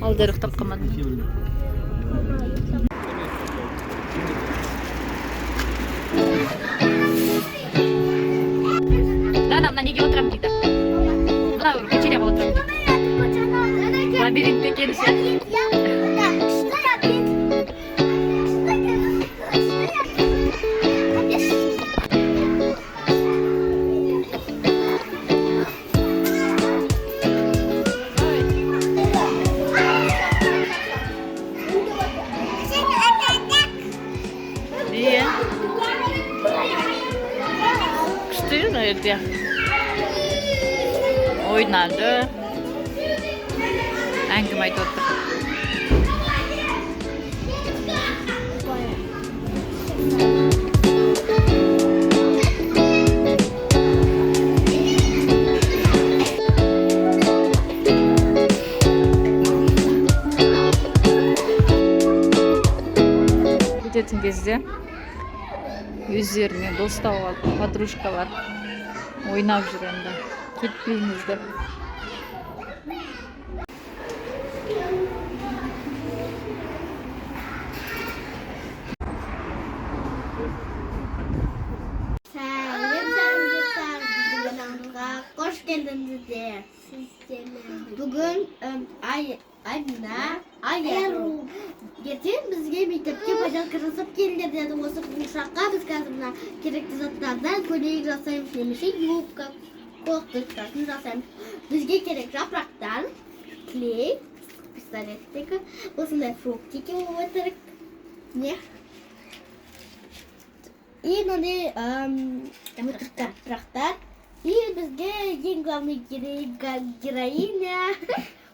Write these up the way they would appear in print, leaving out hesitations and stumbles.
Алдар ұйықтап қалмады. Мына неге отырамын дейді. Мына печеньеға отырамын дейді. Лабиринтте келсе. Күшті мына жерде. Ойнады. Әңгіме айтып отыр. Кететін кезде өздеріне достау алып, подружкалар ойнап жүр енді. Кетпейміз деп. Hoş geldiniz. Bugün Ayarу ертең бізге мектепке бажал кірісіп келдер деді. Осы ошаққа біз қазір мына керекті заттардан көйлек жасаймыз, немесе юбка, кофточкасын жасаймыз. Бізге керек жапырақтар, клей, пистолеттегі осындай фруктики отырық. Не? И мынандай жапырақтар. И бізге ең главный героиня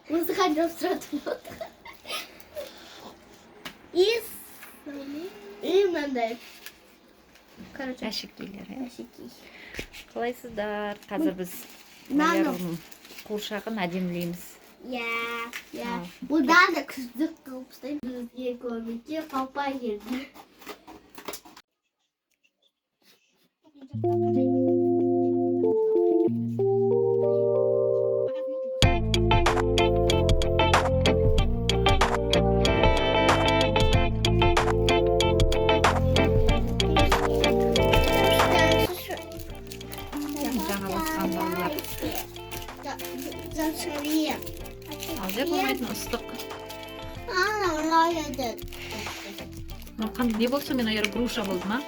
осы қанжап сұратып отыр. И мынандай Әшекейлер. Қалайсыздар? Қазір біз Аярудың қуыршағын әдемілейміз. Бұдан да күздік қылып ұстаймыз. Бізге көмекке қалпа келді. Алжа болмайтын ыстық. Не болса мен аяр груша болды ма?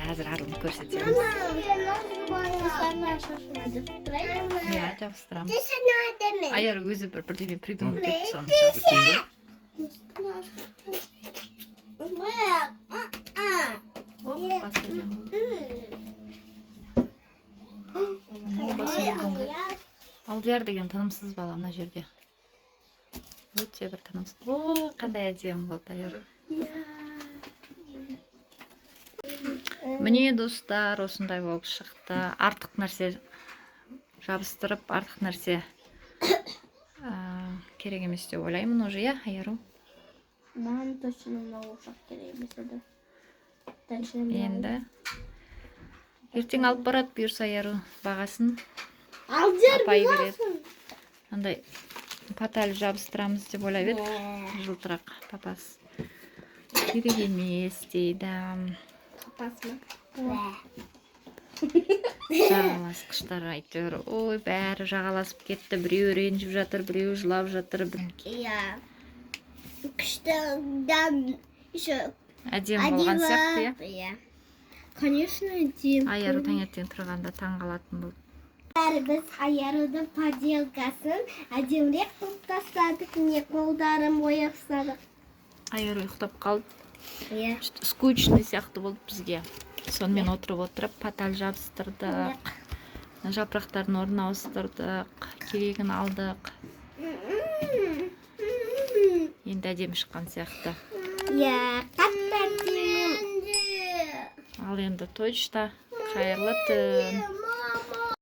Қазір арылып көрсетеміз. Жабыстырамыз. Аяр өзі бірдеме придумып кетті соны. Алдияр деген тынымсыз бала мына жерде. Өте бір тынымсыз. Қандай әдемі болды Аяр. Міне достар, осындай болып шықты. Артық нәрсе жабыстырып, артық нәрсе керек емес деп ойлаймын уже, я, Аяру? Маған точно мынау ошақ керек емес еді. Енді ертең алып барады бұйырса Аяру бағасын. Апай береді. Андай паталь жабыстырамыз деп ойлап еді. Жылтырақ папасы. Керек емес дейді. Папасы ма? Жағаласқыштар әйтеуір. Ой, бәрі жағаласып кетті. Біреу ренжіп жатыр, біреу жылап жатыр. Күштідан Әдем болған сияқты, иә? Конечно, әдем. Аяру таңертең тұрғанда таң қалатын болды. Біз Аярудың поделкасын әдемірек қылып тастадық, не қолдарын бояп тастадық. Аяру ұйықтап қалды. Скучный сияқты болды бізге. Сонымен отырып паталь жабыстырдық. Жапырақтардың орнын ауыстырдық. Керегін алдық. Енді әдемі шыққан сияқты. Қатты әдемі. Ал енді точно қайырлы түн.